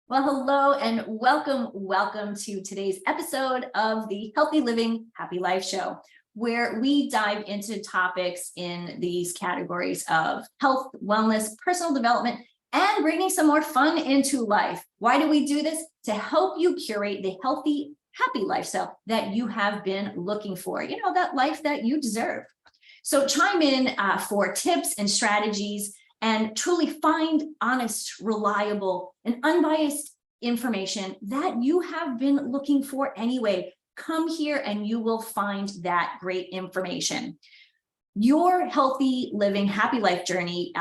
Well, hello and welcome to today's episode of the Healthy Living, Happy Life show, where we dive into topics in these categories of health, wellness, personal development, and bringing some more fun into life. Why do we do this? To help you curate the healthy, happy lifestyle that you have been looking for, that life that you deserve. So chime in for tips and strategies and truly find honest, reliable, and unbiased information that you have been looking for anyway. Come here and you will find that great information. Your healthy living, happy life journey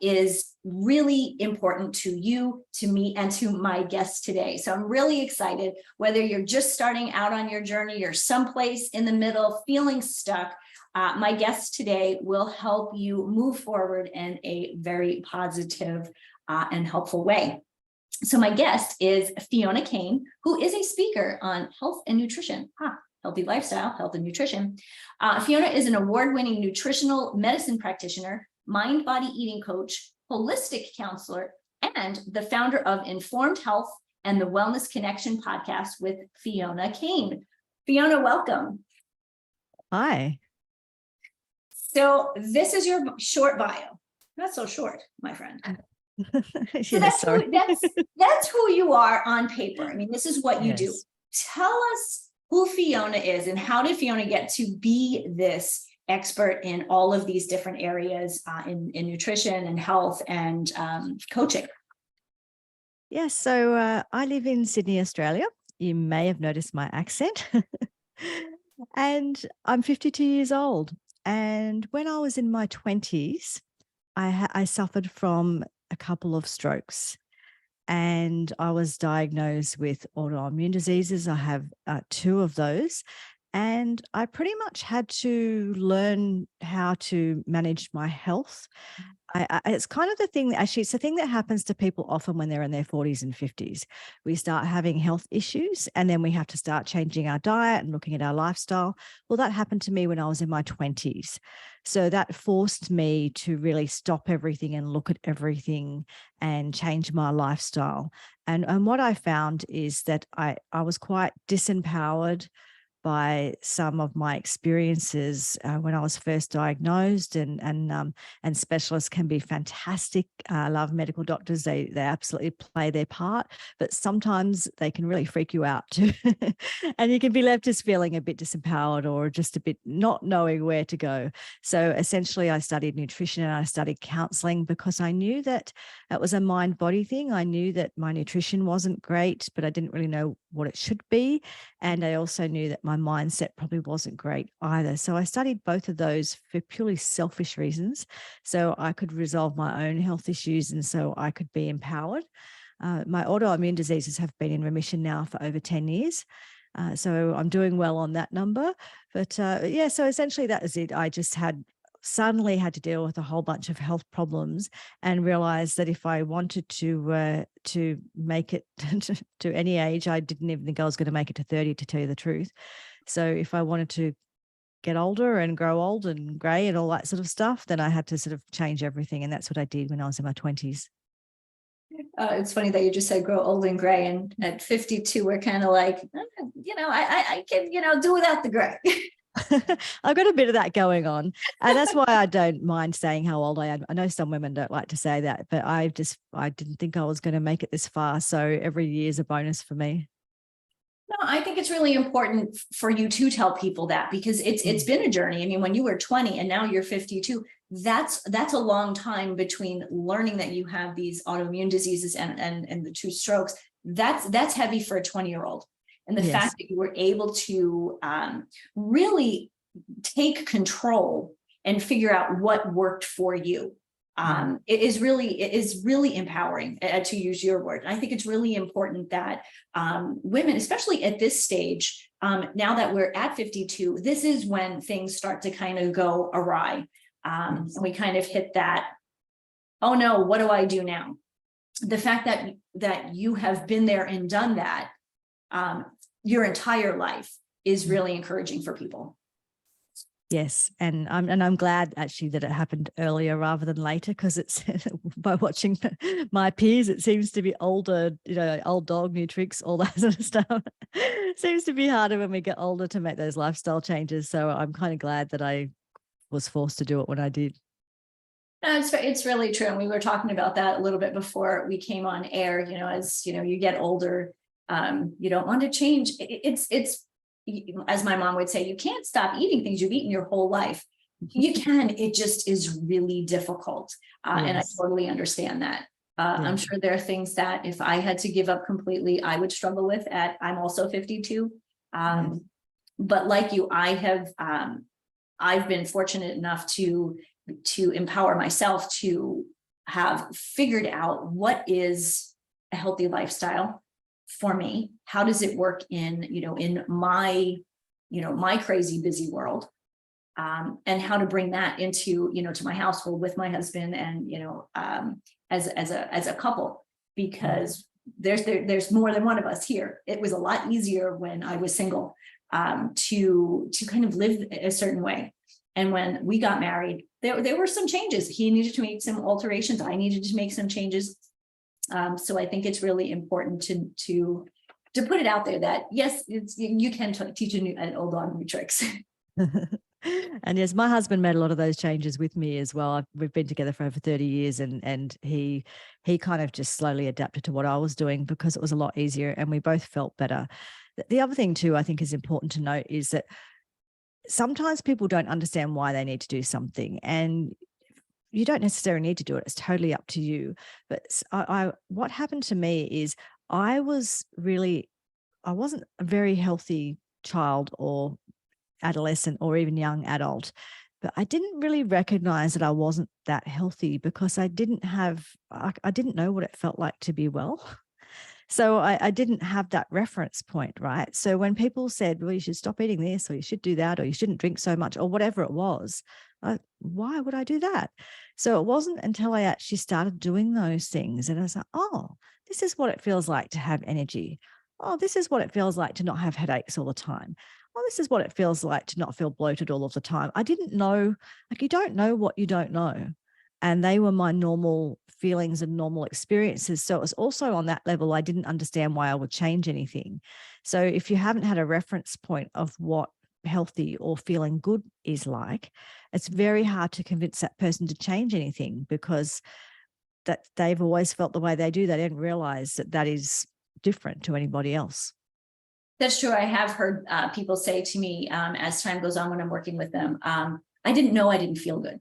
is really important to you, to me, and to my guests today. So I'm really excited, whether you're just starting out on your journey or someplace in the middle, feeling stuck. My guest today will help you move forward in a very positive and helpful way. So my guest is Fiona Kane, who is a speaker on health and nutrition, healthy lifestyle, health and nutrition. Fiona is an award-winning nutritional medicine practitioner, mind-body eating coach, holistic counselor, and the founder of Informed Health and the Wellness Connection podcast with Fiona Kane. Fiona, welcome. Hi. So this is your short bio. Not so short, my friend. So Yes, that's who you are on paper. I mean, this is what you do. Tell us who Fiona is and how did Fiona get to be this expert in all of these different areas in nutrition and health and coaching? Yes, so I live in Sydney, Australia. You may have noticed my accent. And I'm 52 years old. And when I was in my 20s, I suffered from a couple of strokes and I was diagnosed with autoimmune diseases. I have two of those. And I pretty much had to learn how to manage my health. It's kind of the thing that actually, it's the thing that happens to people often when they're in their 40s and 50s. We start having health issues and then we have to start changing our diet and looking at our lifestyle. Well, that happened to me when I was in my 20s. So that forced me to really stop everything and look at everything and change my lifestyle. And what I found is that I was quite disempowered by some of my experiences when I was first diagnosed, and specialists can be fantastic. I love medical doctors; they absolutely play their part, but sometimes they can really freak you out too, and you can be left just feeling a bit disempowered or just a bit not knowing where to go. So essentially, I studied nutrition and I studied counselling because I knew that it was a mind-body thing. I knew that my nutrition wasn't great, but I didn't really know what it should be, and I also knew that my mindset probably wasn't great either. So I studied both of those for purely selfish reasons, so I could resolve my own health issues and so I could be empowered. My autoimmune diseases have been in remission now for over 10 years. So I'm doing well on that number. But so essentially that is it. I just suddenly had to deal with a whole bunch of health problems and realized that if I wanted to make it to any age, I didn't even think I was going to make it to 30, to tell you the truth. So if I wanted to get older and grow old and grey and all that sort of stuff, then I had to sort of change everything. And that's what I did when I was in my 20s. It's funny that you just said grow old and gray, and at 52, we're kind of like, I can, do without the gray. I've got a bit of that going on, and that's why I don't mind saying how old I am. I know some women don't like to say that, but I didn't think I was going to make it this far. So every year is a bonus for me. No, I think it's really important for you to tell people that, because it's been a journey. I mean, when you were 20 and now you're 52, that's a long time between learning that you have these autoimmune diseases and the two strokes. That's heavy for a 20-year-old. And the fact that you were able to really take control and figure out what worked for you, it is really empowering, to use your word. And I think it's really important that women, especially at this stage, now that we're at 52, this is when things start to kind of go awry. And we kind of hit that, oh no, what do I do now? The fact that you have been there and done that your entire life is really encouraging for people. Yes, and I'm glad actually that it happened earlier rather than later, because it's by watching my peers, it seems to be older, old dog, new tricks, all that sort of stuff. Seems to be harder when we get older to make those lifestyle changes. So I'm kind of glad that I was forced to do it when I did. No, it's really true. And we were talking about that a little bit before we came on air, as you get older, you don't want to change. It's as my mom would say, you can't stop eating things you've eaten your whole life. You can, it just is really difficult. And I Yes. totally understand that. Yeah. I'm sure there are things that if I had to give up completely, I would struggle with I'm also 52. Yes. But like you, I've been fortunate enough to empower myself to have figured out what is a healthy lifestyle for me. How does it work in my crazy busy world, and how to bring that into to my household with my husband and as a couple, because there's more than one of us here. It was a lot easier when I was single, to kind of live a certain way. And when we got married, there were some changes. He needed to make some alterations. I needed to make some changes. So I think it's really important to put it out there that yes, you can teach an old dog new tricks. And yes, my husband made a lot of those changes with me as well. We've been together for over 30 years, and he kind of just slowly adapted to what I was doing because it was a lot easier and we both felt better. The other thing too, I think is important to note is that sometimes people don't understand why they need to do something, and you don't necessarily need to do it. It's totally up to you. But what happened to me is I wasn't a very healthy child or adolescent or even young adult, but I didn't really recognize that I wasn't that healthy because I didn't know what it felt like to be well. So I didn't have that reference point, right? So when people said, well, you should stop eating this, or you should do that, or you shouldn't drink so much, or whatever it was, why would I do that? So it wasn't until I actually started doing those things and I was like, oh, this is what it feels like to have energy. Oh, this is what it feels like to not have headaches all the time. Oh, this is what it feels like to not feel bloated all of the time. I didn't know, you don't know what you don't know. And they were my normal feelings and normal experiences. So it was also on that level, I didn't understand why I would change anything. So if you haven't had a reference point of what healthy or feeling good is like, it's very hard to convince that person to change anything because that they've always felt the way they do. They didn't realize that that is different to anybody else. That's true. I have heard people say to me as time goes on when I'm working with them, I didn't know I didn't feel good.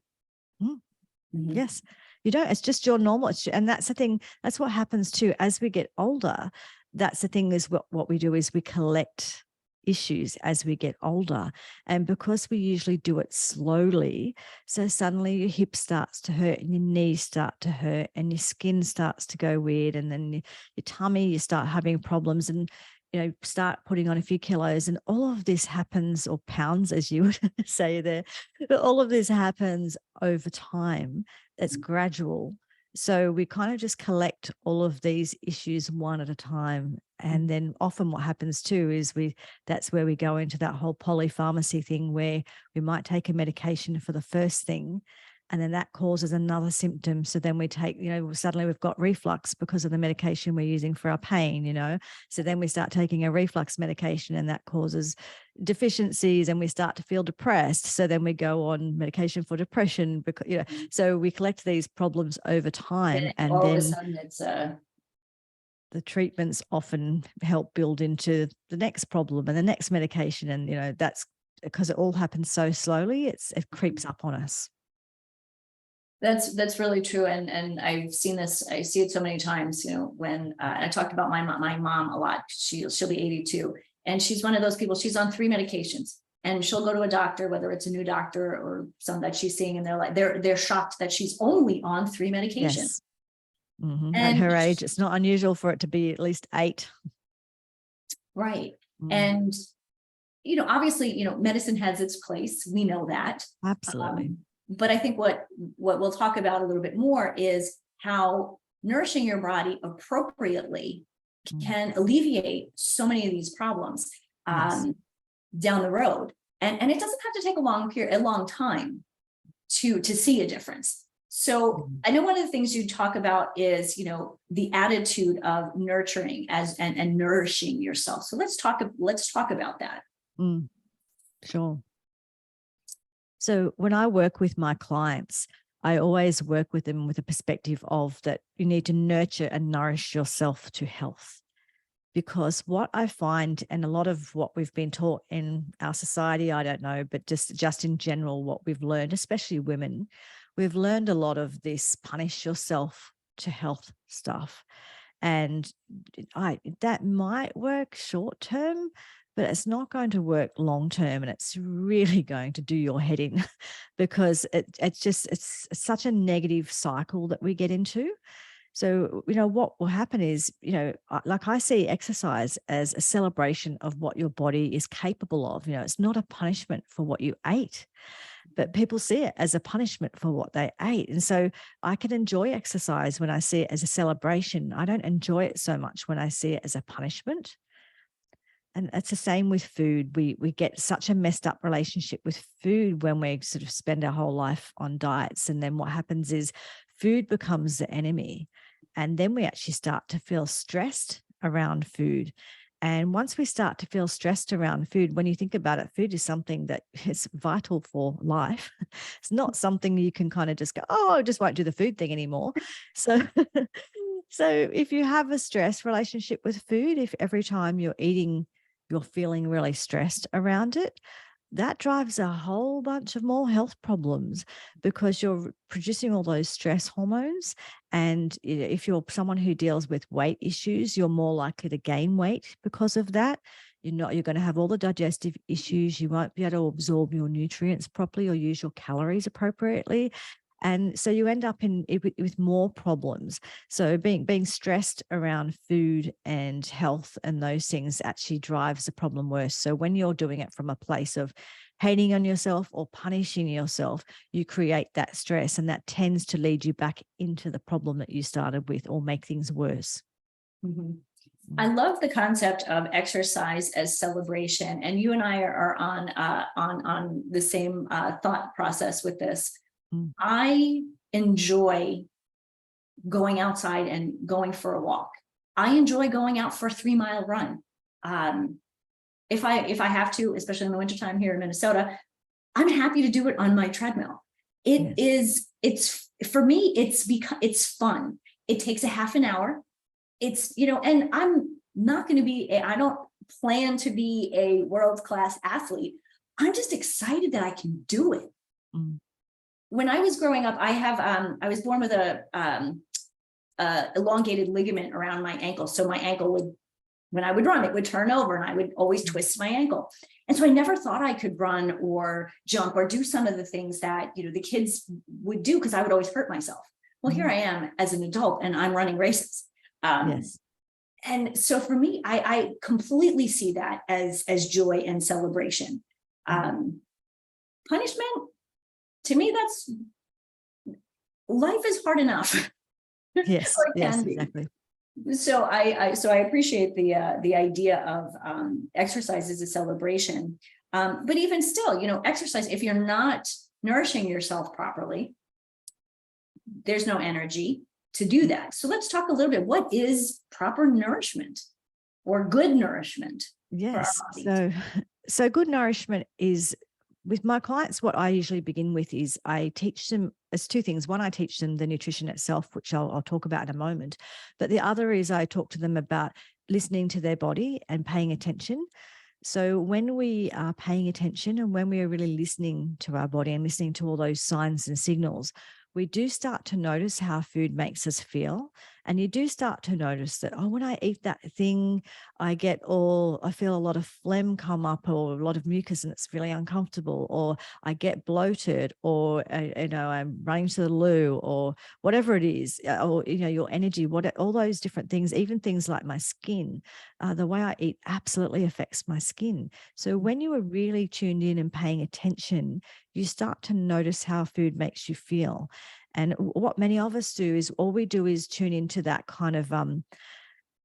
Mm-hmm. Yes, you don't. It's just your normal. And that's the thing. That's what happens too. As we get older, that's the thing is what we do is we collect issues as we get older. And because we usually do it slowly, so suddenly your hip starts to hurt and your knees start to hurt and your skin starts to go weird. And then your tummy, you start having problems and start putting on a few kilos, and all of this happens, or pounds, as you would say there, but all of this happens over time. It's gradual. So we kind of just collect all of these issues one at a time. And then often what happens too is that's where we go into that whole polypharmacy thing where we might take a medication for the first thing, and then that causes another symptom. So then we take, suddenly we've got reflux because of the medication we're using for our pain, So then we start taking a reflux medication and that causes deficiencies and we start to feel depressed. So then we go on medication for depression because, so we collect these problems over time. And all then of a sudden it's the treatments often help build into the next problem and the next medication. And, that's because it all happens so slowly, it creeps up on us. That's really true. And I've seen this, I see it so many times, when I talked about my mom a lot. She'll be 82 and she's one of those people, she's on 3 medications and she'll go to a doctor, whether it's a new doctor or some that she's seeing, and they're like, they're shocked that she's only on 3 medications. Yes. Mm-hmm. At her age, it's not unusual for it to be at least 8. Right. And, obviously, medicine has its place. We know that. Absolutely. But I think what we'll talk about a little bit more is how nourishing your body appropriately can alleviate so many of these problems down the road. And it doesn't have to take a long time to see a difference. So I know one of the things you talk about is, the attitude of nurturing and nourishing yourself. So let's talk about that. Sure. So when I work with my clients, I always work with them with a perspective of that you need to nurture and nourish yourself to health. Because what I find, and a lot of what we've been taught in our society, I don't know, but just in general, what we've learned, especially women, we've learned a lot of this punish yourself to health stuff. And that might work short term, but it's not going to work long term, and it's really going to do your head in because it's such a negative cycle that we get into. So, what will happen is, like I see exercise as a celebration of what your body is capable of. It's not a punishment for what you ate, but people see it as a punishment for what they ate. And so I can enjoy exercise when I see it as a celebration. I don't enjoy it so much when I see it as a punishment. And it's the same with food. We get such a messed up relationship with food when we sort of spend our whole life on diets. And then what happens is food becomes the enemy. And then we actually start to feel stressed around food. And once we start to feel stressed around food, when you think about it, food is something that is vital for life. It's not something you can kind of just go, oh, I just won't do the food thing anymore. So, so if you have a stress relationship with food, if every time you're eating, you're feeling really stressed around it, that drives a whole bunch of more health problems because you're producing all those stress hormones. And if you're someone who deals with weight issues, you're more likely to gain weight because of that. You're going to have all the digestive issues. You won't be able to absorb your nutrients properly or use your calories appropriately. And so you end up with more problems. So being stressed around food and health and those things actually drives the problem worse. So when you're doing it from a place of hating on yourself or punishing yourself, you create that stress, and that tends to lead you back into the problem that you started with or make things worse. Mm-hmm. I love the concept of exercise as celebration, and you and I are on the same thought process with this. I enjoy going outside and going for a walk. I enjoy going out for a 3-mile run. If I have to, especially in the wintertime here in Minnesota, I'm happy to do it on my treadmill. It's for me, it's fun. It takes a half an hour. And I'm not going to I don't plan to be a world-class athlete. I'm just excited that I can do it. When I was growing up, I was born with a elongated ligament around my ankle. So my ankle when I would run, it would turn over and I would always twist my ankle. And so I never thought I could run or jump or do some of the things that, the kids would do because I would always hurt myself. Well, here I am as an adult and I'm running races. Yes. And so for me, I completely see that as joy and celebration. Punishment, to me, that's life is hard enough. Yes, yes, exactly. So I appreciate the idea of exercise as a celebration. But even still, exercise, if you're not nourishing yourself properly, there's no energy to do that. So let's talk a little bit. What is proper nourishment or good nourishment? Yes. So good nourishment is, with my clients, what I usually begin with is I teach them, it's two things. One, I teach them the nutrition itself, which I'll talk about in a moment. But the other is I talk to them about listening to their body and paying attention. So when we are paying attention and when we are really listening to our body and listening to all those signs and signals, we do start to notice how food makes us feel. And you do start to notice that, when I eat that thing, I feel a lot of phlegm come up or a lot of mucus and it's really uncomfortable, or I get bloated, or, I'm running to the loo, or whatever it is, or, your energy, all those different things, even things like my skin, the way I eat absolutely affects my skin. So when you are really tuned in and paying attention, you start to notice how food makes you feel. And what many of us do is all we do is tune into that kind of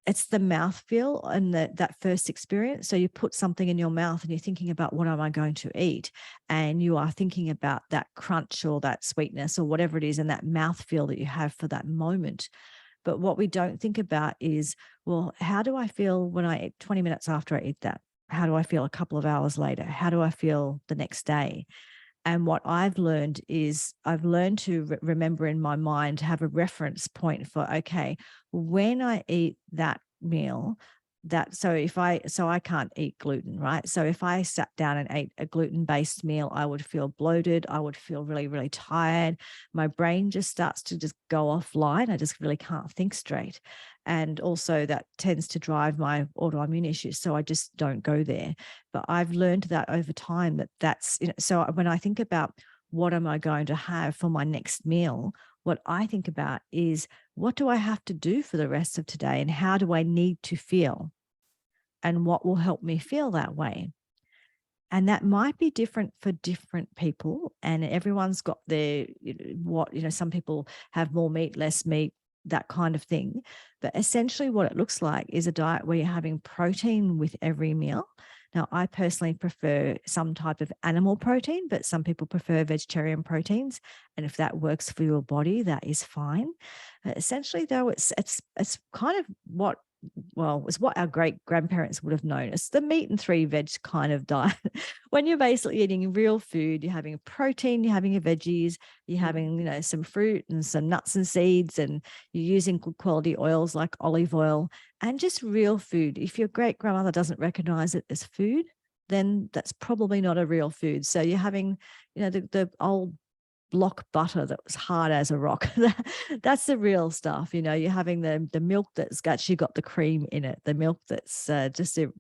it's the mouthfeel and that first experience. So you put something in your mouth and you're thinking about, what am I going to eat? And you are thinking about that crunch or that sweetness or whatever it is, and that mouthfeel that you have for that moment. But what we don't think about is, well, how do I feel when I eat 20 minutes after I eat that? How do I feel a couple of hours later? How do I feel the next day? And what I've learned is I've learned to remember in my mind, have a reference point for, okay, when I eat that meal, so I can't eat gluten, right? So if I sat down and ate a gluten-based meal, I would feel bloated. I would feel really, really tired. My brain just starts to just go offline. I just really can't think straight. And also that tends to drive my autoimmune issues. So I just don't go there. But I've learned that over time that's, so when I think about what am I going to have for my next meal, what I think about is, what do I have to do for the rest of today, and how do I need to feel, and what will help me feel that way? And that might be different for different people, and everyone's got their, some people have more meat, less meat, that kind of thing. But essentially what it looks like is a diet where you're having protein with every meal. Now, I personally prefer some type of animal protein, but some people prefer vegetarian proteins. And if that works for your body, that is fine. Essentially, though, it's kind of it's what our great grandparents would have known. It's the meat and three veg kind of diet. When you're basically eating real food, you're having protein, you're having your veggies, you're having, some fruit and some nuts and seeds, and you're using good quality oils like olive oil, and just real food. If your great grandmother doesn't recognize it as food, then that's probably not a real food. So you're having, the old block butter that was hard as a rock. That's the real stuff. You're having the milk that's actually got the cream in it, the milk that's just the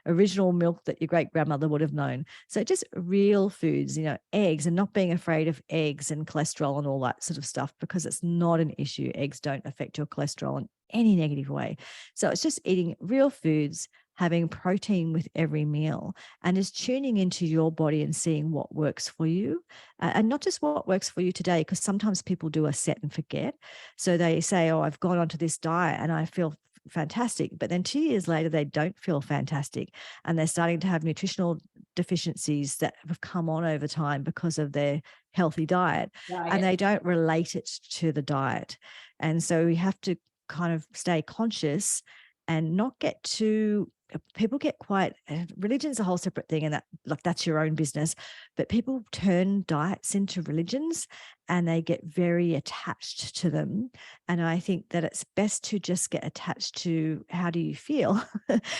original milk that your great grandmother would have known. So just real foods, eggs, and not being afraid of eggs and cholesterol and all that sort of stuff, because it's not an issue. Eggs don't affect your cholesterol in any negative way. So it's just eating real foods, having protein with every meal, and is tuning into your body and seeing what works for you, and not just what works for you today, because sometimes people do a set and forget. So they say, oh, I've gone onto this diet and I feel fantastic, but then 2 years later they don't feel fantastic, and they're starting to have nutritional deficiencies that have come on over time because of their healthy diet, and they don't relate it to the diet. And so we have to kind of stay conscious and not get too, people get quite, religion's a whole separate thing, and that's your own business, but people turn diets into religions and they get very attached to them. And I think that it's best to just get attached to, how do you feel?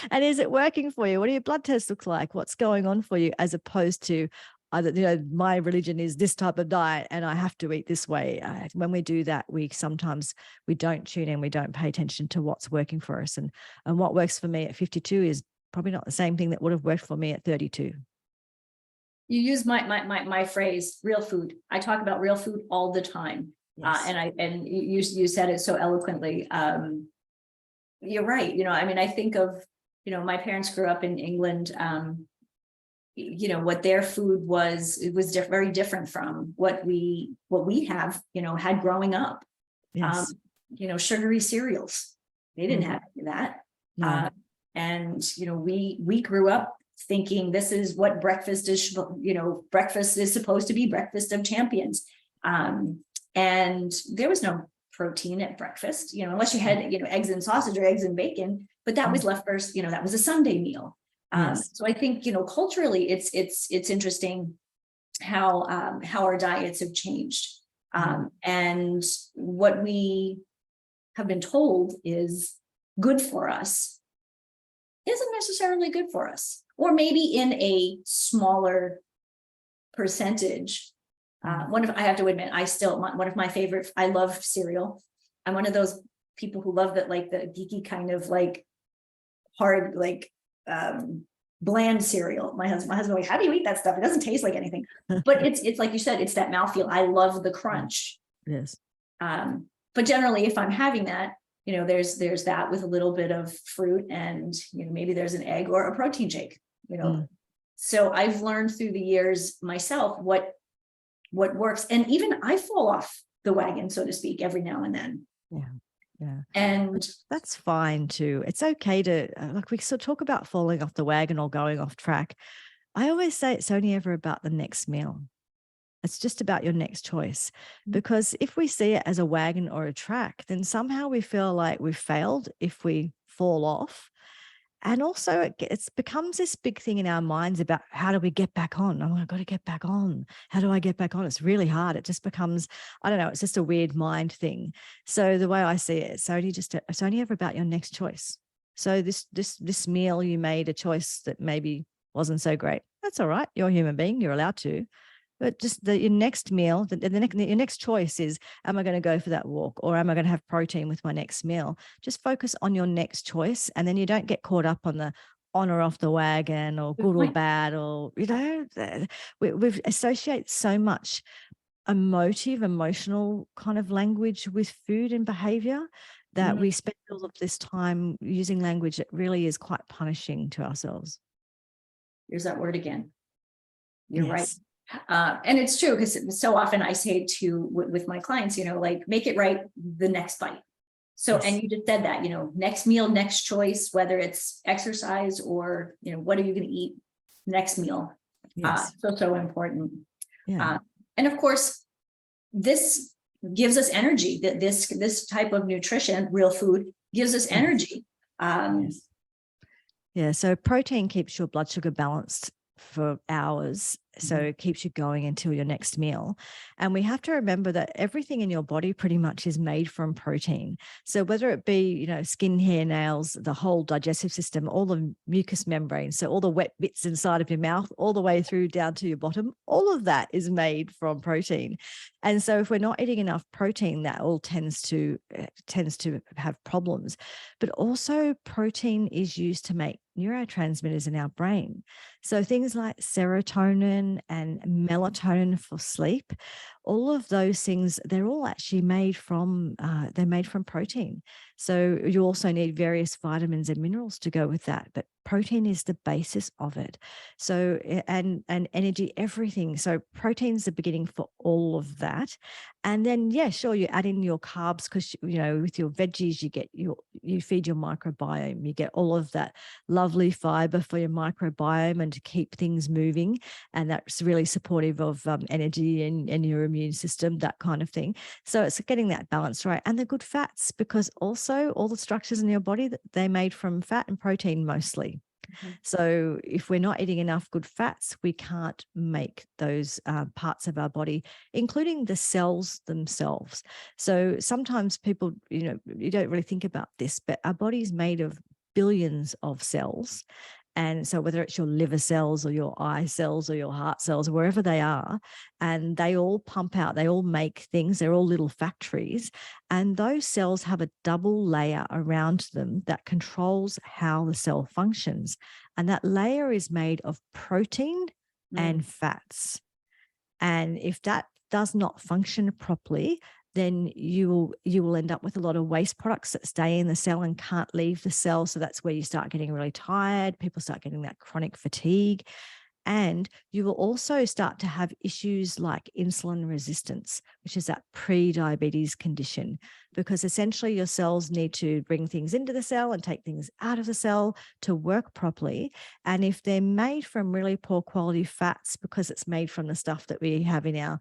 And is it working for you? What do your blood tests look like? What's going on for you? As opposed to, my religion is this type of diet and I have to eat this way. When we do that, we don't tune in, we don't pay attention to what's working for us. And what works for me at 52 is probably not the same thing that would have worked for me at 32. You use my phrase, real food. I talk about real food all the time. Yes. And you said it so eloquently. You're right. I think of, my parents grew up in England. What their food was, it was very different from what we have, had growing up. Yes. Sugary cereals, they didn't have any of that. No. And we grew up thinking this is what breakfast is, breakfast is supposed to be, breakfast of champions. And there was no protein at breakfast, unless you had, eggs and sausage or eggs and bacon, but that was leftovers, that was a Sunday meal. Yes. So I think, culturally, it's interesting how our diets have changed. And what we have been told is good for us isn't necessarily good for us, or maybe in a smaller percentage. I have to admit, one of my favorite, I love cereal. I'm one of those people who love that, like the geeky kind of like hard, like bland cereal. My husband like, how do you eat that stuff? It doesn't taste like anything. But it's like you said, it's that mouthfeel. I love the crunch. Yes. But generally, if I'm having that, there's that with a little bit of fruit, and maybe there's an egg or a protein shake. So I've learned through the years myself what works, and even I fall off the wagon, so to speak, every now and then. Yeah. Yeah. And That's fine too. It's okay to, like, we sort of talk about falling off the wagon or going off track. I always say it's only ever about the next meal. It's just about your next choice. Because if we see it as a wagon or a track, then somehow we feel like we've failed if we fall off. And also it becomes this big thing in our minds about how do we get back on? Oh, I've got to get back on. How do I get back on? It's really hard. It just becomes, I don't know, it's just a weird mind thing. So the way I see it, it's only ever about your next choice. So this meal, you made a choice that maybe wasn't so great. That's all right. You're a human being. You're allowed to. But just your next meal, your next choice is, am I going to go for that walk, or am I going to have protein with my next meal? Just focus on your next choice, and then you don't get caught up on the on or off the wagon or good or bad, or, we've associated so much emotional kind of language with food and behavior that we spend all of this time using language that really is quite punishing to ourselves. There's that word again. You're right. Yes. And it's true, because so often I say with my clients, like, make it right the next bite. So, Yes. and you just said that, next meal, next choice, whether it's exercise or, what are you going to eat next meal? Yes. So important. Yeah. And of course, this gives us energy. That this type of nutrition, real food, gives us energy. Yes. Yeah. So protein keeps your blood sugar balanced for hours. So it keeps you going until your next meal. And we have to remember that everything in your body pretty much is made from protein. So whether it be, skin, hair, nails, the whole digestive system, all the mucous membranes, so all the wet bits inside of your mouth, all the way through down to your bottom, all of that is made from protein. And so if we're not eating enough protein, that all tends to have problems. But also protein is used to make neurotransmitters in our brain. So things like serotonin and melatonin for sleep, all of those things, they're all actually made from protein. So you also need various vitamins and minerals to go with that, but protein is the basis of it. So, and energy, everything. So protein's the beginning for all of that. And then, yeah, sure, you add in your carbs because, with your veggies, you feed your microbiome. You get all of that lovely fiber for your microbiome and to keep things moving. And that's really supportive of energy and your immune system, that kind of thing. So it's getting that balance right. And the good fats, because also all the structures in your body, they're made from fat and protein mostly. So if we're not eating enough good fats, we can't make those parts of our body, including the cells themselves. So sometimes people, you don't really think about this, but our body is made of billions of cells. And so whether it's your liver cells or your eye cells or your heart cells, wherever they are, and they all pump out, they all make things, they're all little factories. And those cells have a double layer around them that controls how the cell functions. And that layer is made of protein and fats. And if that does not function properly, then you will end up with a lot of waste products that stay in the cell and can't leave the cell. So that's where you start getting really tired. People start getting that chronic fatigue. And you will also start to have issues like insulin resistance, which is that pre-diabetes condition, because essentially your cells need to bring things into the cell and take things out of the cell to work properly. And if they're made from really poor quality fats, because it's made from the stuff that we have in our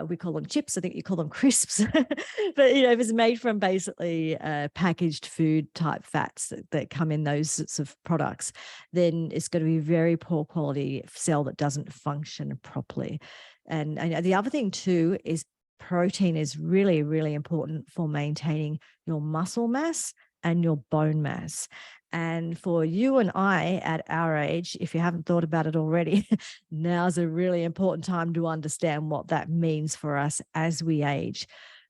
we call them chips. I think you call them crisps. But, if it's made from basically packaged food type fats that come in those sorts of products, then it's going to be very poor quality cell that doesn't function properly. And the other thing too is protein is really, really important for maintaining your muscle mass and your bone mass. And for you and I at our age, if you haven't thought about it already, now's a really important time to understand what that means for us as we age,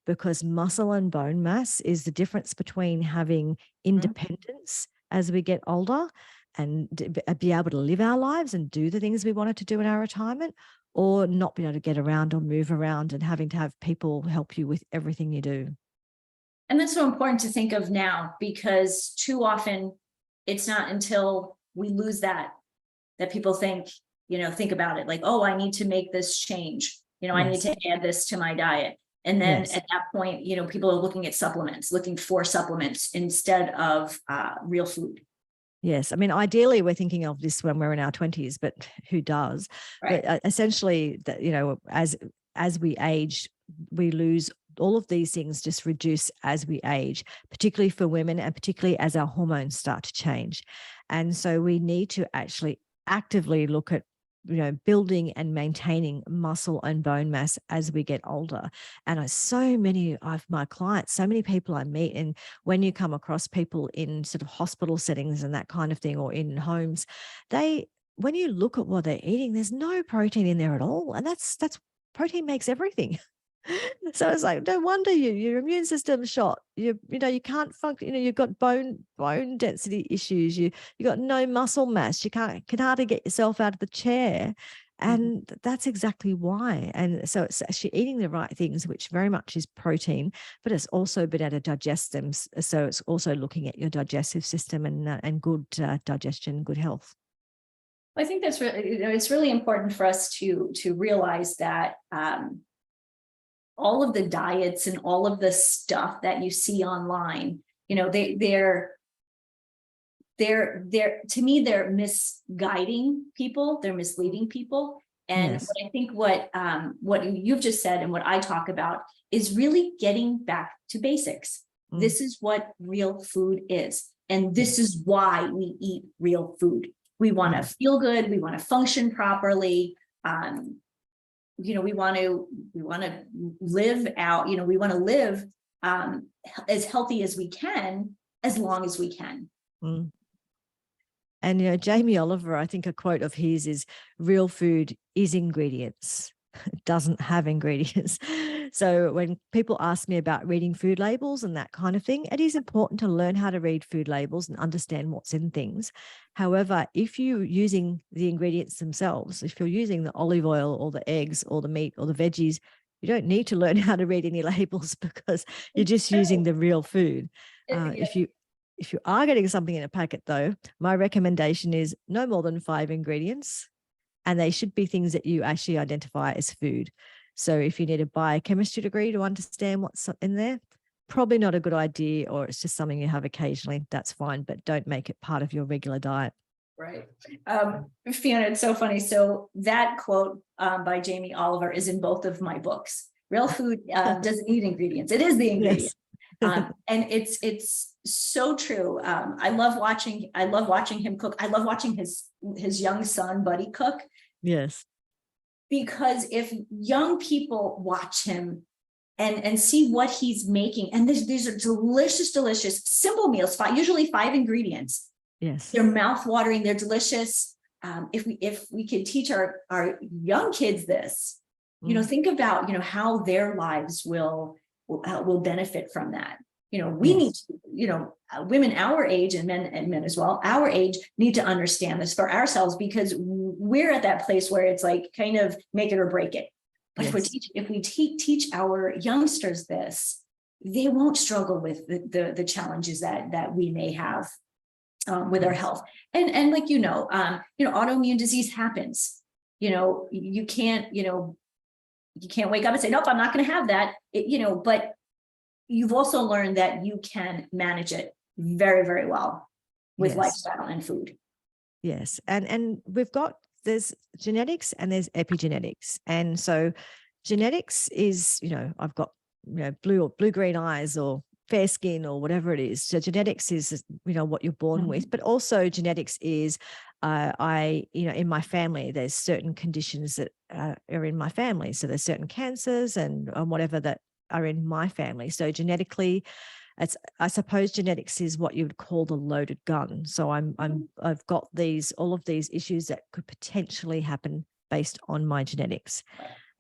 because muscle and bone mass is the difference between having independence as we get older and be able to live our lives and do the things we wanted to do in our retirement, or not be able to get around or move around and having to have people help you with everything you do. And that's so important to think of now, because too often it's not until we lose that people think about it like, oh, I need to make this change. I need to add this to my diet. And then Yes. at that point, people are looking at supplements, looking for supplements instead of real food. Yes. I mean, ideally, we're thinking of this when we're in our 20s, but who does? Right. But essentially, as we age, we lose all of these things, just reduce as we age, particularly for women and particularly as our hormones start to change. And so we need to actually actively look at building and maintaining muscle and bone mass as we get older. And so many of my clients, so many people I meet, and when you come across people in sort of hospital settings and that kind of thing, or in homes, when you look at what they're eating, there's no protein in there at all. And that's protein makes everything. So it's like, no wonder your immune system's shot. You can't function. You've got bone density issues. You got no muscle mass. You can hardly get yourself out of the chair, and that's exactly why. And so it's actually eating the right things, which very much is protein, but it's also been able to digest them. So it's also looking at your digestive system and good digestion, good health. I think that's really, it's really important for us to realize that all of the diets and all of the stuff that you see online, they're to me, they're misguiding people, they're misleading people. And Yes. what I think what you've just said and what I talk about is really getting back to basics. This is what real food is. And this is why we eat real food. We want to feel good. We want to function properly. We want to live out, we want to live as healthy as we can, as long as we can. And, Jamie Oliver, I think a quote of his is, real food is ingredients. It doesn't have ingredients. So when people ask me about reading food labels and that kind of thing, it is important to learn how to read food labels and understand what's in things. However, if you're using the ingredients themselves, if you're using the olive oil or the eggs or the meat or the veggies, you don't need to learn how to read any labels, because you're just using the real food. If you are getting something in a packet, though, my recommendation is no more than 5 ingredients. And they should be things that you actually identify as food. So if you need a biochemistry degree to understand what's in there, probably not a good idea, or it's just something you have occasionally, that's fine, but don't make it part of your regular diet. Right. Fiona, it's so funny. So that quote by Jamie Oliver is in both of my books. Real food doesn't need ingredients. It is the ingredient. Yes. And it's so true. I love watching him cook. I love watching his young son, Buddy, cook. Yes. Because if young people watch him and see what he's making, and these are delicious, simple meals, usually 5 ingredients. Yes. They're mouth-watering, they're delicious. If we could teach our young kids this, think about, how their lives will benefit from that. We need to, women our age, and men as well, our age, need to understand this for ourselves, because we're at that place where it's like kind of make it or break it. But if we teach our youngsters this, they won't struggle with the challenges that we may have with our health. And like, autoimmune disease happens. You can't wake up and say, nope, I'm not going to have that. But you've also learned that you can manage it very, very well with lifestyle and food. Yes. And there's genetics and there's epigenetics. And so genetics is, I've got, blue-green eyes or fair skin or whatever it is. So genetics is, what you're born with, but also genetics is, in my family, there's certain conditions that are in my family. So there's certain cancers and whatever that are in my family. So genetically, I suppose genetics is what you would call the loaded gun. So I've got all of these issues that could potentially happen based on my genetics.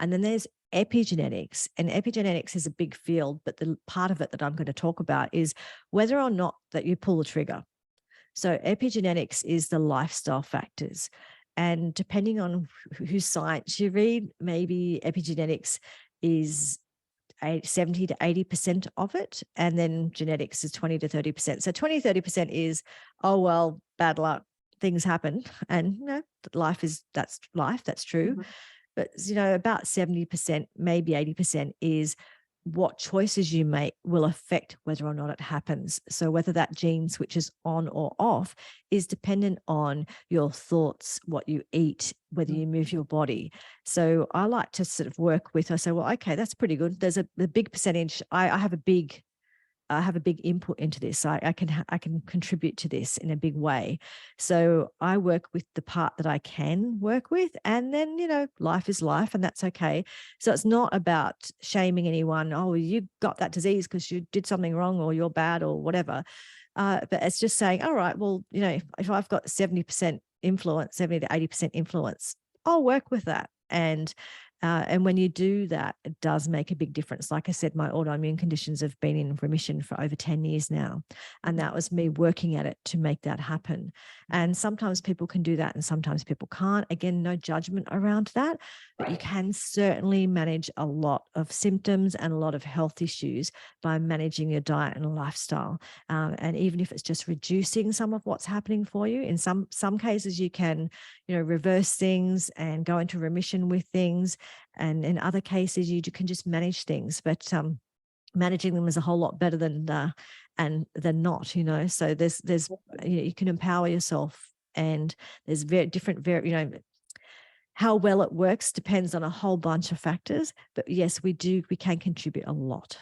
And then there's epigenetics, and epigenetics is a big field, but the part of it that I'm going to talk about is whether or not that you pull the trigger. So epigenetics is the lifestyle factors. And depending on whose science you read, maybe epigenetics is 70 to 80% of it, and then genetics is 20 to 30%. So 20, 30% is, oh, well, bad luck, things happen. And that's life, that's true. But about 70%, maybe 80% is what choices you make will affect whether or not it happens. So whether that gene switches on or off is dependent on your thoughts, what you eat, whether you move your body. So I like to sort of work with, I say, well, okay, that's pretty good. There's a big percentage. I have a big input into this. I can contribute to this in a big way. So I work with the part that I can work with, and then, life is life, and that's okay. So it's not about shaming anyone. Oh, you got that disease because you did something wrong, or you're bad, or whatever. But it's just saying, all right, well, if I've got 70% influence, 70 to 80% influence, I'll work with that. And when you do that, it does make a big difference. Like I said, my autoimmune conditions have been in remission for over 10 years now. And that was me working at it to make that happen. And sometimes people can do that and sometimes people can't. Again, no judgment around that, but you can certainly manage a lot of symptoms and a lot of health issues by managing your diet and lifestyle. And even if it's just reducing some of what's happening for you, in some cases you can, reverse things and go into remission with things. And in other cases, you can just manage things, but managing them is a whole lot better than not. So there's you can empower yourself, and there's how well it works depends on a whole bunch of factors. But yes, we can contribute a lot.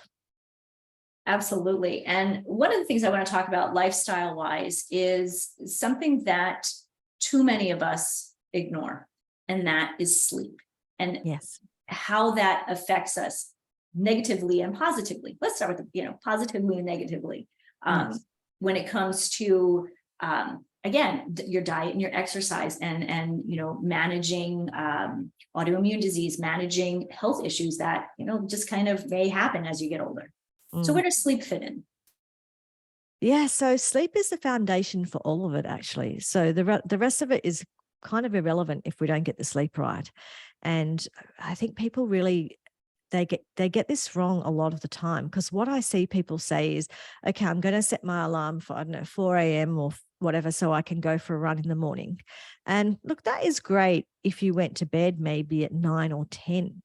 Absolutely. And one of the things I want to talk about lifestyle wise is something that too many of us ignore, and that is sleep. And yes, how that affects us negatively and positively. Let's start with positively and negatively. Yes. When it comes to again, your diet and your exercise, and managing autoimmune disease, managing health issues that just kind of may happen as you get older. So where does sleep fit in? Yeah, so sleep is the foundation for all of it, actually. So the rest of it is kind of irrelevant if we don't get the sleep right. And I think people really, they get this wrong a lot of the time, because what I see people say is, okay, I'm going to set my alarm for, 4 a.m. or whatever, so I can go for a run in the morning. And look, that is great if you went to bed maybe at 9 or 10.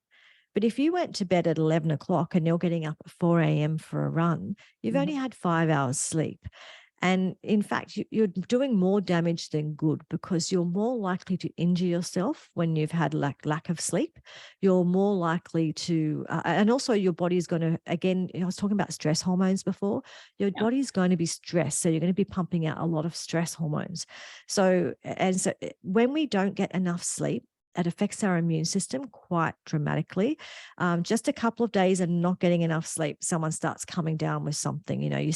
But if you went to bed at 11 o'clock and you're getting up at 4 a.m. for a run, you've only had 5 hours sleep. And in fact, you're doing more damage than good, because you're more likely to injure yourself when you've had lack of sleep. You're more likely to, and also your body is going to, again, I was talking about stress hormones before. Your body is going to be stressed. So you're going to be pumping out a lot of stress hormones. So when we don't get enough sleep, it affects our immune system quite dramatically. Just a couple of days and not getting enough sleep, someone starts coming down with something. I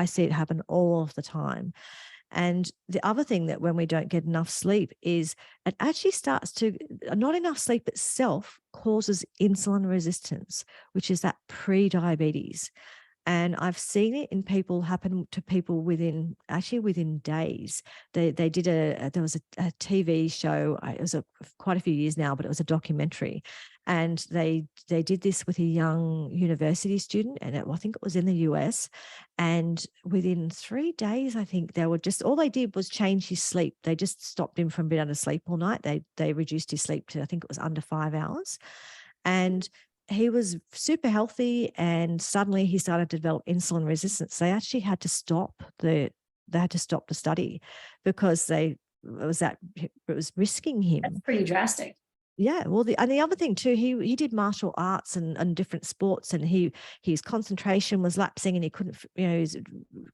see it happen all of the time. And the other thing that when we don't get enough sleep is it actually not enough sleep itself causes insulin resistance, which is that pre-diabetes. And I've seen it in people, happen to people within days. There was a TV show. It was quite a few years now, but it was a documentary, and they did this with a young university student, and I think it was in the US. And within 3 days, I think all they did was change his sleep. They just stopped him from being able to sleep all night. They reduced his sleep to, I think it was under 5 hours, and he was super healthy, and suddenly he started to develop insulin resistance. They actually had to stop the study, because it was risking him. That's pretty drastic. Yeah, well, the other thing too, he did martial arts and different sports, and his concentration was lapsing, and he couldn't, his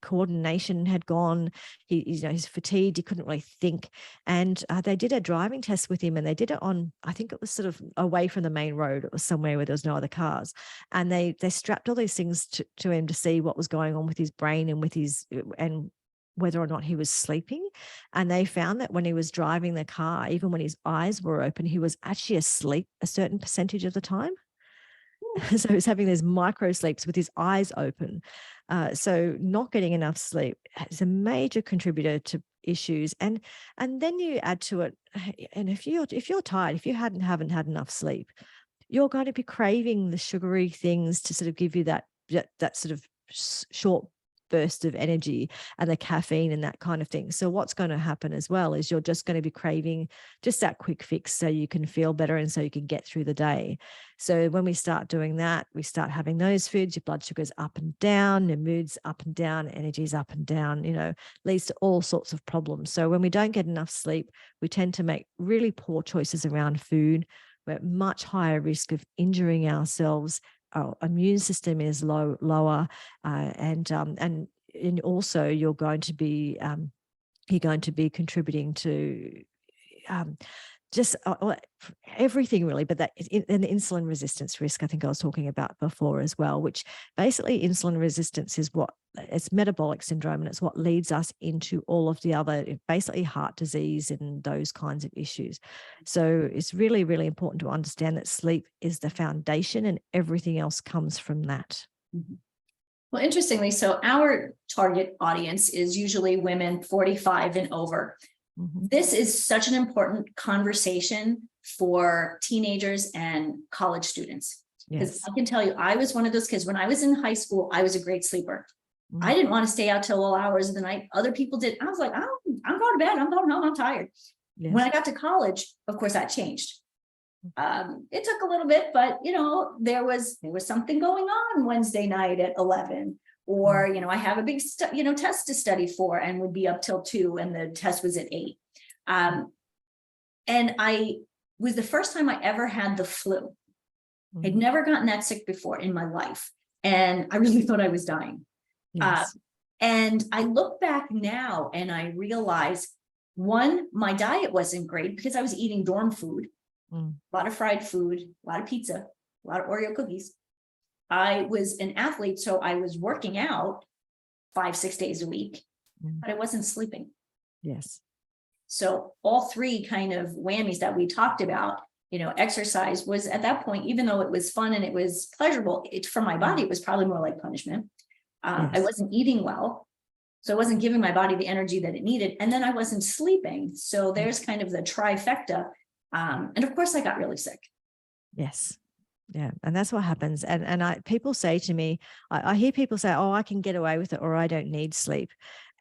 coordination had gone. He's fatigued. He couldn't really think. And they did a driving test with him, and they did it on, I think it was sort of away from the main road. It was somewhere where there was no other cars, and they strapped all these things to him to see what was going on with his brain and whether or not he was sleeping. And they found that when he was driving the car, even when his eyes were open, he was actually asleep a certain percentage of the time. So he was having these micro sleeps with his eyes open. So not getting enough sleep is a major contributor to issues. And then you add to it, and if you're tired, if you haven't had enough sleep, you're going to be craving the sugary things to sort of give you that sort of short burst of energy and the caffeine and that kind of thing. So what's going to happen as well is you're just going to be craving just that quick fix so you can feel better and so you can get through the day. So when we start doing that, we start having those foods, your blood sugar's up and down, your mood's up and down, energy's up and down, leads to all sorts of problems. So when we don't get enough sleep, we tend to make really poor choices around food. We're at much higher risk of injuring ourselves. Our immune system is lower, and also you're going to be contributing to just everything really, but that and the insulin resistance risk I think I was talking about before as well, which basically insulin resistance is it's metabolic syndrome, and it's what leads us into all of the other basically heart disease and those kinds of issues. So it's really, really important to understand that sleep is the foundation and everything else comes from that. Mm-hmm. Well, interestingly, so our target audience is usually women 45 and over. Mm-hmm. This is such an important conversation for teenagers and college students. Because yes. I can tell you, I was one of those kids. When I was in high school, I was a great sleeper. Mm-hmm. I didn't want to stay out till all hours of the night. Other people did. I was like, I'm going to bed. I'm going home. I'm tired. Yes. When I got to college, of course, that changed. It took a little bit, but there was something going on Wednesday night at 11. Or, I have a big, test to study for and would be up till 2 and the test was at 8. And I was the first time I ever had the flu. Mm-hmm. I'd never gotten that sick before in my life. And I really thought I was dying. Yes. And I look back now and I realize, one, my diet wasn't great because I was eating dorm food, a lot of fried food, a lot of pizza, a lot of Oreo cookies. I was an athlete, so I was working out 5-6 days a week, but I wasn't sleeping. Yes. So all three kind of whammies that we talked about, exercise was at that point, even though it was fun and it was pleasurable, for my body, it was probably more like punishment. Yes. I wasn't eating well, so I wasn't giving my body the energy that it needed. And then I wasn't sleeping. So there's kind of the trifecta. And of course I got really sick. Yes. Yeah. And that's what happens. And people say to me, I hear people say, oh, I can get away with it, or I don't need sleep.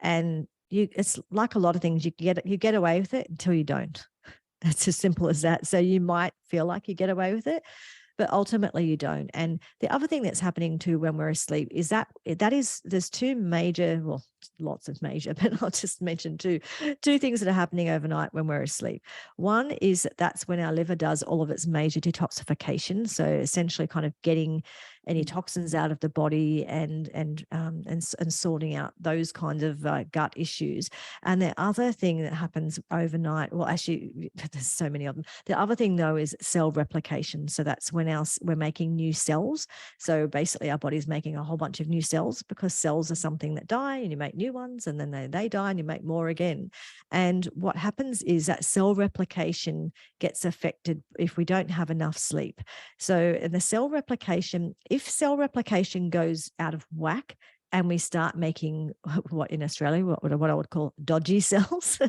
And it's like a lot of things, you get away with it until you don't. That's as simple as that. So you might feel like you get away with it, but ultimately you don't. And the other thing that's happening too when we're asleep is there's two major, well, lots of major, but I'll just mention two things that are happening overnight when we're asleep. One is that's when our liver does all of its major detoxification. So essentially kind of getting any toxins out of the body and sorting out those kinds of gut issues. And the other thing that happens overnight, well, actually, there's so many of them. The other thing though is cell replication. So that's when we're making new cells. So basically our body's making a whole bunch of new cells, because cells are something that die and you make new ones, and then they die and you make more again. And what happens is that cell replication gets affected if we don't have enough sleep. So in the cell replication, if cell replication goes out of whack and we start making what in Australia, what I would call dodgy cells,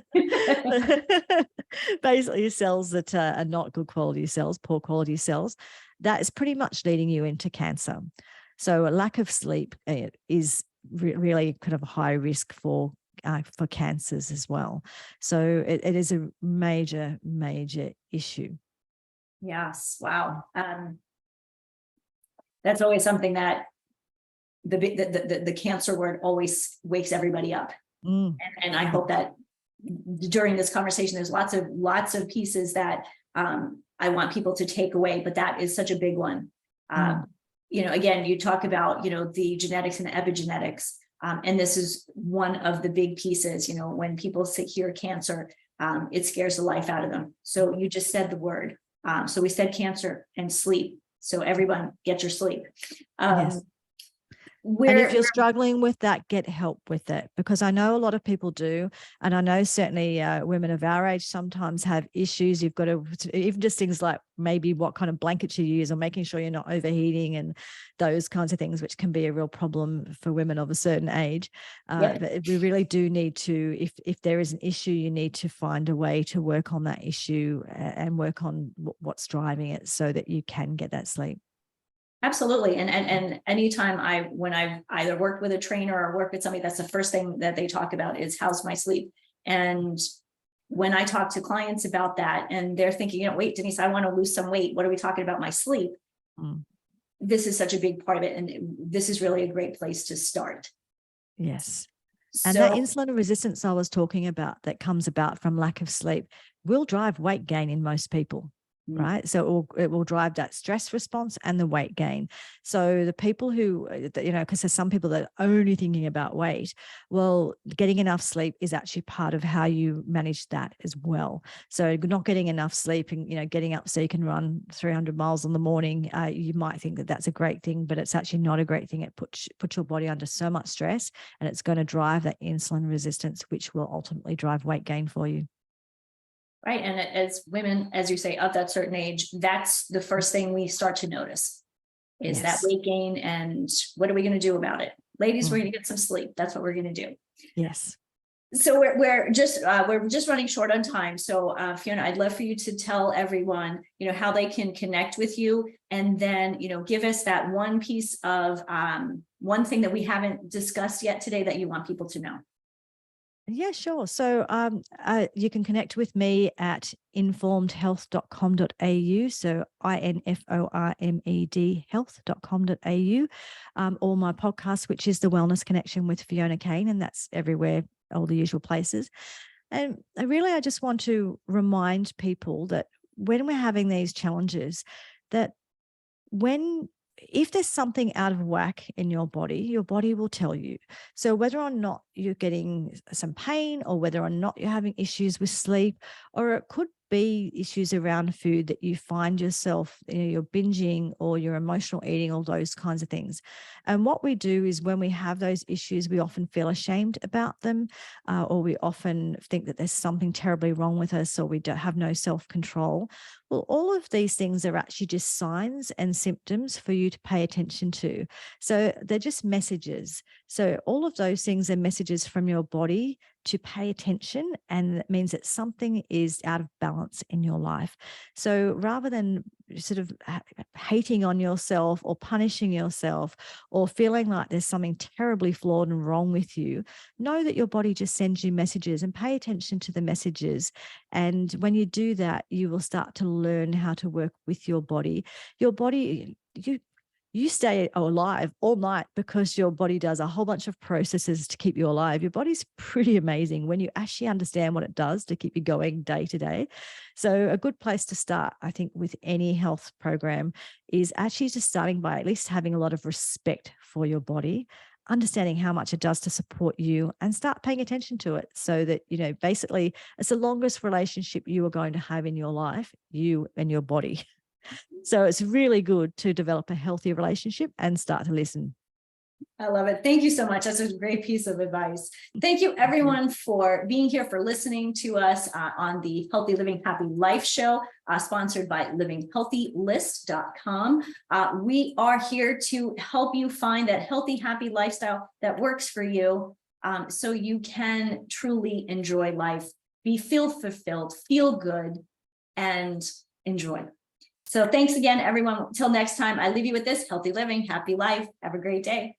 basically cells that are not good quality cells, poor quality cells, that is pretty much leading you into cancer. So a lack of sleep is really kind of a high risk for cancers as well. So it is a major, major issue. Yes. Wow. That's always something that the cancer word always wakes everybody up. And I hope that during this conversation, there's lots of pieces that I want people to take away, but that is such a big one. Again, you talk about, the genetics and the epigenetics. And this is one of the big pieces, when people hear cancer, it scares the life out of them. So you just said the word. So we said cancer and sleep. So everyone get your sleep. Yes. And if you're struggling with that, get help with it, because I know a lot of people do. And I know certainly women of our age sometimes have issues. You've got to, even just things like maybe what kind of blankets you use, or making sure you're not overheating and those kinds of things, which can be a real problem for women of a certain age. But we really do need to, if there is an issue, you need to find a way to work on that issue and work on what's driving it so that you can get that sleep. Absolutely. And anytime when I've either worked with a trainer or worked with somebody, that's the first thing that they talk about is how's my sleep. And when I talk to clients about that and they're thinking, wait, Denise, I want to lose some weight. What are we talking about? My sleep. Mm. This is such a big part of it. And this is really a great place to start. Yes. And that insulin resistance I was talking about that comes about from lack of sleep will drive weight gain in most people. Right. So it will drive that stress response and the weight gain. So the people who, because there's some people that are only thinking about weight, well, getting enough sleep is actually part of how you manage that as well. So not getting enough sleep and, getting up so you can run 300 miles in the morning, you might think that that's a great thing, but it's actually not a great thing. It puts your body under so much stress and it's going to drive that insulin resistance, which will ultimately drive weight gain for you. Right. And as women, as you say, of that certain age, that's the first thing we start to notice is that weight gain. And what are we going to do about it? Ladies, we're going to get some sleep. That's what we're going to do. Yes. So we're just running short on time. So Fiona, I'd love for you to tell everyone, how they can connect with you, and then, give us that one piece of one thing that we haven't discussed yet today that you want people to know. Yeah, sure. So you can connect with me at informedhealth.com.au. So INFORMED health.com.au. Or my podcast, which is The Wellness Connection with Fiona Kane, and that's everywhere, all the usual places. And I just want to remind people that when we're having these challenges, that if there's something out of whack in your body will tell you. So whether or not you're getting some pain, or whether or not you're having issues with sleep, or it could be issues around food that you find yourself, you're binging or you're emotional eating, all those kinds of things. And what we do is when we have those issues, we often feel ashamed about them, or we often think that there's something terribly wrong with us, or we don't have no self-control. Well, all of these things are actually just signs and symptoms for you to pay attention to. So they're just messages. So all of those things are messages from your body to pay attention, and it means that something is out of balance in your life. So rather than sort of hating on yourself or punishing yourself or feeling like there's something terribly flawed and wrong with you, know that your body just sends you messages, and pay attention to the messages. And when you do that, you will start to learn how to work with your body. Your body, you stay alive all night because your body does a whole bunch of processes to keep you alive. Your body's pretty amazing when you actually understand what it does to keep you going day to day. So a good place to start, I think, with any health program is actually just starting by at least having a lot of respect for your body, understanding how much it does to support you, and start paying attention to it, so that, basically it's the longest relationship you are going to have in your life, you and your body. So it's really good to develop a healthy relationship and start to listen. I love it. Thank you so much. That's a great piece of advice. Thank you, everyone, for being here, for listening to us on the Healthy Living Happy Life show, sponsored by livinghealthylist.com. We are here to help you find that healthy, happy lifestyle that works for you, so you can truly enjoy life, feel fulfilled, feel good, and enjoy. So thanks again, everyone. Until next time, I leave you with this: healthy living, happy life. Have a great day.